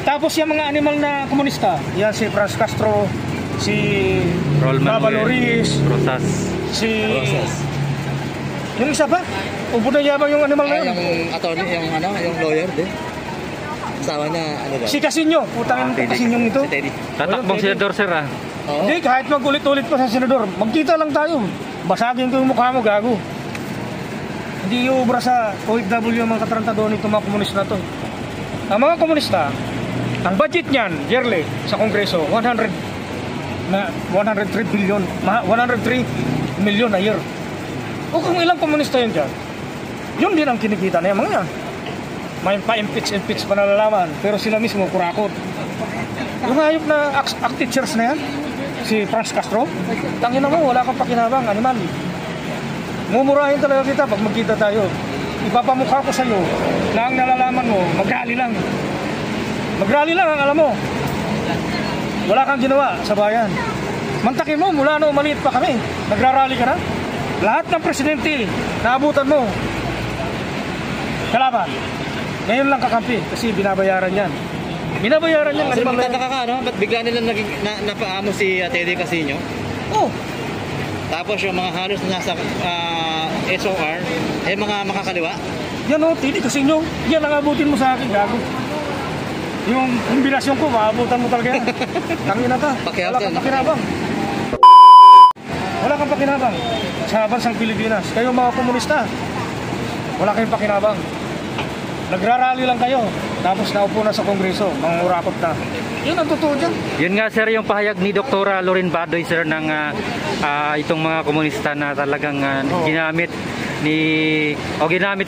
Tapos yung mga animal na komunista, yan si Franz Castro, si Baba Loris, Rosas. Yung isa pa, ubo na yabang yung animal na yun. Yung attorney, yung lawyer din. Asawa niya, ano daw? Si Casino, putangin ko Casino ito. Si Teddy. Tatakbong senador, sir, ah. Hindi, kahit magulit-ulit pa sa senador, magkita lang tayo. Basagin ko yung mukha mo, gago. Hindi ubra sa OFW ang mga katarantado nito mga komunista na to. Ang mga komunista, ang budget niyan, yearly, sa Kongreso, 103 billion, 103 million a year. O kung ilang komunista yun dyan, yun din ang kinikita na yung mga yan. May pa-impeach pa nalalaman, pero sila mismo kurakot. Yung hayop na teachers na yan, si Franz Castro, tangina mo, wala kang pakinabang, animal. Mumurahin talaga kita pag magkita tayo. Ipapamukha ko sa'yo na ang nalalaman mo, mag-rally lang. Mag-rally lang ang alam mo. Wala kang ginawa sa bayan. Mantakin mo, mula no maliit pa kami, nagra-rally ka na. Lahat ng presidente, naabutan mo. Kalaban. Ngayon lang kakampi kasi binabayaran yan. Binabayaran yan. Sir, magtataka ka, no? Ba't bigla nilang napaamo si Teddy Casino? Oh. Tapos yung mga halos na nasa SOR, mga makakaliwa? Yan o, Teddy Casino. Yan ang abutin mo sa akin, gago. Yung kombinasyon ko, maabutan mo talaga yan. Tangina ka. Wala kang pakinabang. Wala kang pakinabang sa bansang Pilipinas. Kayo mga komunista, wala kayong pakinabang. Nagrarally lang kayo, tapos naupo na sa Kongreso, mga urakot na. Yun ang totoo dyan. Yun nga, sir, yung pahayag ni Dr. Loren Badoy, sir, ng itong mga komunista na talagang ginamit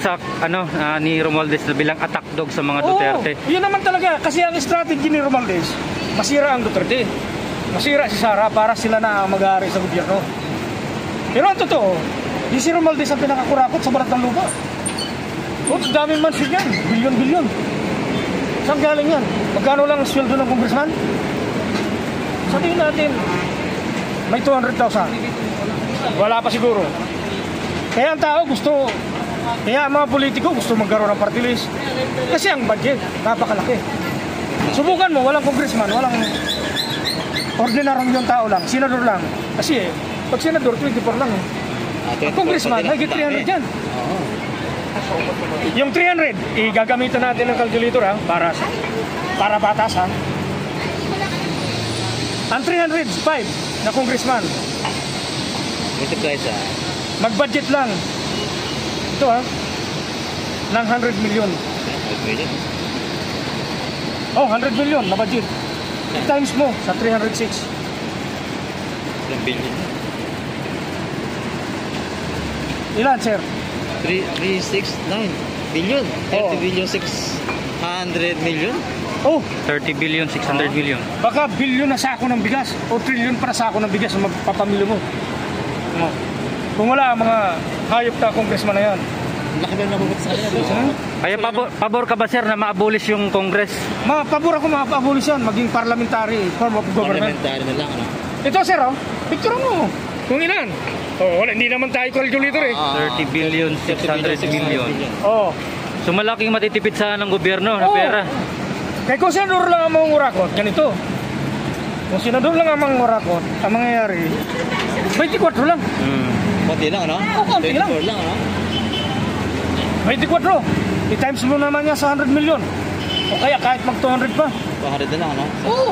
sa ni Romualdez bilang attack dog sa mga Duterte. Yun naman talaga, kasi ang strategy ni Romualdez, masira ang Duterte. Masira si Sara para sila na mag-aari sa gobyerno. Pero ang totoo, di si Romualdez ang pinakakurakot sa balat ng lupa. Oh, daming mansion yan, bilyon-bilyon. Saan galing yan? Magkano lang ang sweldo ng congressman? Sabihin natin, may 200,000. Wala pa siguro. Kaya ang tao gusto, kaya ang mga politiko gusto magkaroon ng party list. Kasi ang budget, napakalaki. Subukan mo, walang congressman, walang ordinaryong yung tao lang, senador lang. Kasi pag senador, 24 lang. Ang congressman, higit 300 yan. Yung 300, igagamitan natin ng calculator para batas ha. Ang 305 na congressman, multiply sa mag-budget lang ito ng 100 million. Oh, 100 million na budget. Times mo sa 306. 1 billion. Ilan, sir? 369 billion. 30 billion 600 million. Oh, 30 billion 600 million. Baka bilyon na sako ng bigas o trilyon para sako ng bigas na magpapamilyo mo. Kung wala mga hayop na congressman na yan. Laki ba nabubuti sa kanila? Kaya pabor ka ba, sir, na ma-abolish yung Congress? Pabor ako ma-abolish yan, maging parliamentary form of government. Parliamentary na lang, ano? Ito, sir, picture mo. Kung ilan? Wala, hindi naman tayo calculator eh. 30 billion 600 million. Oh. So malaking matitipid sa ng gobyerno na pera. Kaya kung senador lang ang mangurakot, ganito. Kung senador lang ang mangurakot, ang mangyayari, 24 lang. Konti lang, ano? Konti lang. 24 lang, ano? 24. I-times mo naman niya sa 100 million. O kaya kahit mag 200 pa. 200 na lang, ano?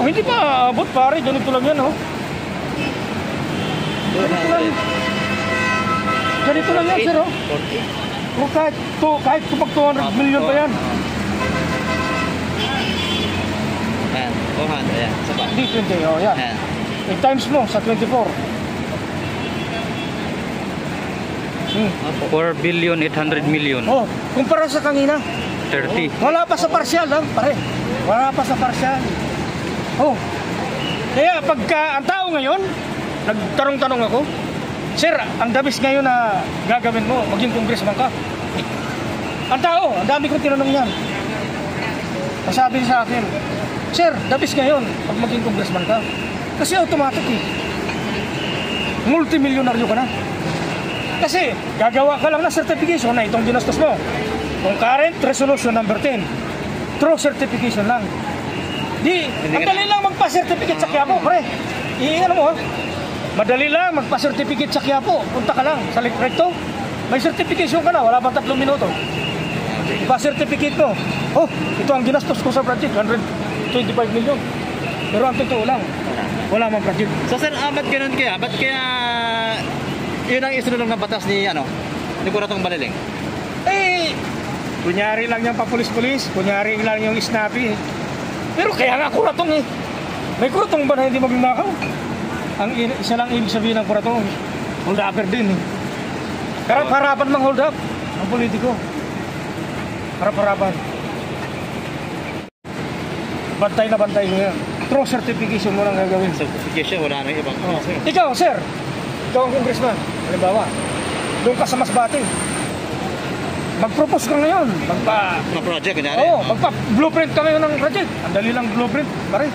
Hindi pa abot pare. Ganito lang yan, Ganito lang yan, sir, 40. O kahit pag 200 million pa yan. Ayan, 200, ayan. Saba. Hindi 20, yan. Ayan. I-times mo sa 24. 4 billion 800 million. Kumpara sa kanina. 30. Wala pa sa partial, pare. Wala pa sa partial. Kaya pagka ang tao ngayon, nagtanong-tanong ako, sir, ang dabis ngayon na gagawin mo, maging congressman ka. Ang tao, ang dami kong tinanong yan. Sabi sa akin, sir, dabis ngayon pag maging congressman ka. Kasi automatic multimilyonaryo ka na. Kasi gagawa ka lang ng certification na itong ginastos mo. Kung current resolution number 10, true certification lang. Ang dali lang magpa-certificate sa Quiapo, pre. Ano mo, madali lang magpa-certificate sa Quiapo. Punta ka lang sa recto. May certification ka na, wala pang 3 minuto. Pa-certificate mo. Oh, ito ang ginastos ko sa project, 125 million. Pero ang totoo lang, wala mang project. So sir, ba't ganun kaya? Ba't kaya yun ang isunod ng batas ni Kuratong Baliling? Eh, kunyari lang yung papulis-pulis, kunyari lang yung snappy. Pero kaya nga kuratong eh. May kuratong ba na hindi magnakaw? Isa lang ibig sabihin ng kuratong, hold upper din eh. Harap-harapan mang hold up ang politiko. Harap-harapan. Bantay na bantay mo yan. True certification mo lang gagawin. Certification, wala na ibang sir. Ikaw, sir. Ikaw ang congressman. Halimbawa, doon ka sa Masbate. Mag-propose ka ngayon. Mag-project, kunyari. Oo, magpa-blueprint ka ngayon ng project. Ang dali lang blueprint, pare.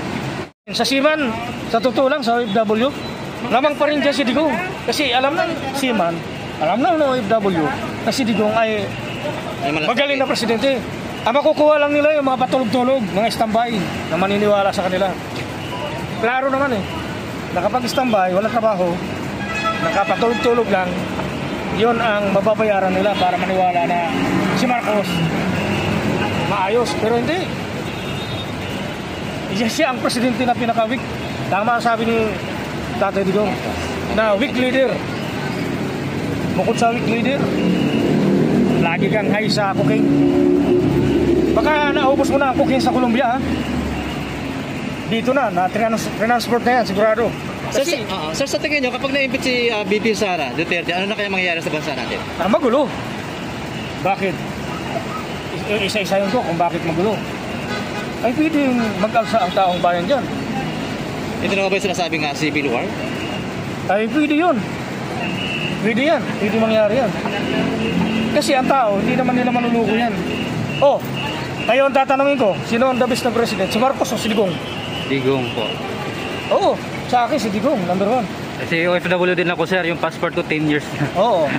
Sa Seaman, sa totoo lang, sa OFW, lamang pa rin dyan si Digong. Kasi alam ng Seaman, alam ng OFW, na si Digong ay magaling na presidente. Ang makukuha lang nila yung mga patulog-tulog, mga standby na maniniwala sa kanila. Klaro naman eh. Nakapag-standby, walang trabaho, nakapatulog-tulog lang, yon ang mababayaran nila para maniwala na si Marcos maayos. Pero hindi. Siya ang presidente na pinaka-weak. Tama ang sabi ni Tatay Digong na weak leader. Bukod sa weak leader, lagi kang high sa cocaine. Baka naubos mo na ang cocaine sa Colombia, ha? Dito na transport na yan, sigurado. Kasi, sir, sa tingin nyo, kapag na-impeach si BP Sara Duterte, ano na kaya mangyayari sa bansa natin? Magulo. Bakit? Isa-isayin ko kung bakit magulo. Ay pwedeng mag-alsa ang taong bayan dyan. Ito na ba yung sinasabi nga civil war? Ay pwede yun. Pwede yan. Pwede mangyari yan. Kasi ang tao, hindi naman nila manuluko yan. Oh, kayo ang tatanungin ko, sino ang the best na president? Si Marcos o si Digong? Digong po. Oo, sa akin si Digong, number 1. Kasi OFW din ako, sir, yung passport ko 10 years na. Oo.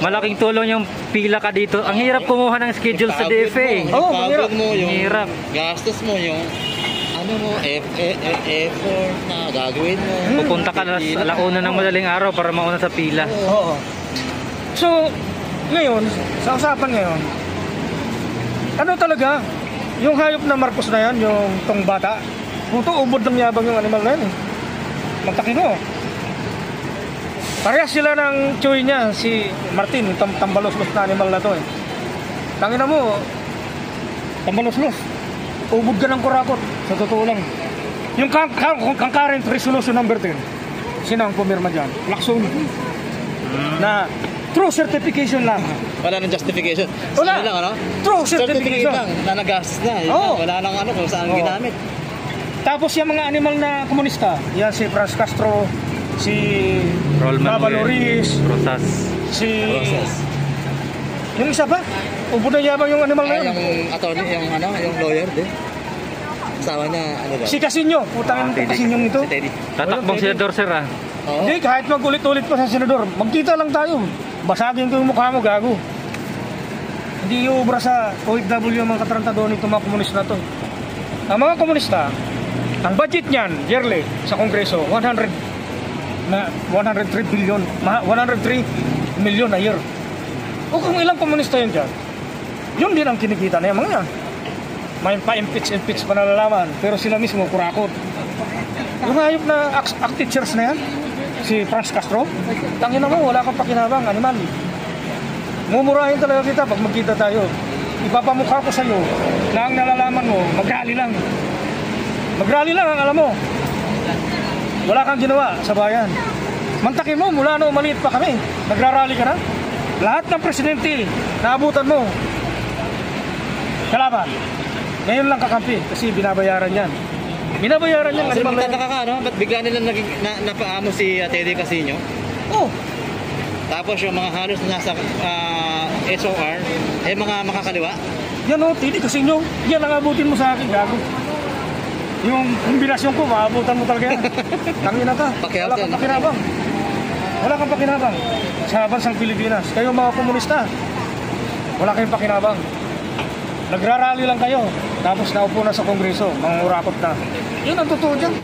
Malaking tulong yung pila ka dito. Ang hirap kumuha ng schedule sa DFA. Oo, mahirap. mo yung Hirap. gastos mo, yung effort na gagawin mo. Pupunta ka na sa alauna ng madaling araw para mauna sa pila. Oo. So, ngayon, sa usapan ngayon, ano talaga, yung hayop na Marcos na yan, yung tong bata, puto ubod ng yabang yung animal na yan eh. Magtakin mo. Parehas sila ng choy niya, si Martin, yung tambalos-los na animal na to eh. Tangina mo, tambalos-los. Ubod ka ng kurakot, sa totoo lang. Yung concurrent resolution number 10, sino ang pumirma dyan? Lacson. Na true certification lang. Wala nang justification. Wala. Ano lang, ano? True Certificate certification. lang, na nagastos na. Oo. Wala nang kung saan ginamit. Tapos yung mga animal na komunista, yan si Franz Castro, si Baba Loris, Rosas. si... Process. Yung isa pa, ubod na yabang yung animal na yun. Yung attorney, yung lawyer din. Asawa niya, ano daw? Si Casino, putangin Teddy. Casino ito. Si Teddy. Tatakbong senador, sir, ah. Oo. Hindi, kahit mag-ulit-ulit pa sa senador, magkita lang tayo. Basagin ko yung mukha mo, gago. Hindi iubra sa OFW yung mga katarantado nito mga komunista na to. Ang mga komunista, ang budget niyan, yearly, sa Kongreso, 103 billion, 103 million a year. O kung ilang komunista yun dyan, yun din ang kinikita na yung mga yan. May pa-impeach pa nalalaman, pero sila mismo kurakot. Yung hayop na act teachers na yan, si Franz Castro, tangina mo, wala kang pakinabang, animal. Mumurahin talaga kita pag magkita tayo. Ipapamukha ko sa iyo na ang nalalaman mo, mag-rally lang. Mag-rally lang ang alam mo. Wala kang ginawa sa bayan. Mantakin mo, mula no maliit pa kami, nagra-rally ka na. Lahat ng presidente, naabutan mo. Kalaban. Ngayon lang kakampi kasi binabayaran yan. Binabayaran yan. Sir, magtataka ka, no? Ba't bigla nila napaamo si Teddy Casino? Oh, Tapos yung mga halos na nasa SOR, mga makakaliwa. yan o, Teddy Casino. Yan ang abutin mo sa akin, gago. Yung kombinasyon ko, maabutan mo talaga yan. Tangina ka. Wala kang pakinabang. Wala kang pakinabang. Sa bansang Pilipinas. Kayo mga komunista, wala kayong pakinabang. Nagrarally lang kayo, tapos naupo na sa kongreso, mangurakot na. Yun ang totoo dyan.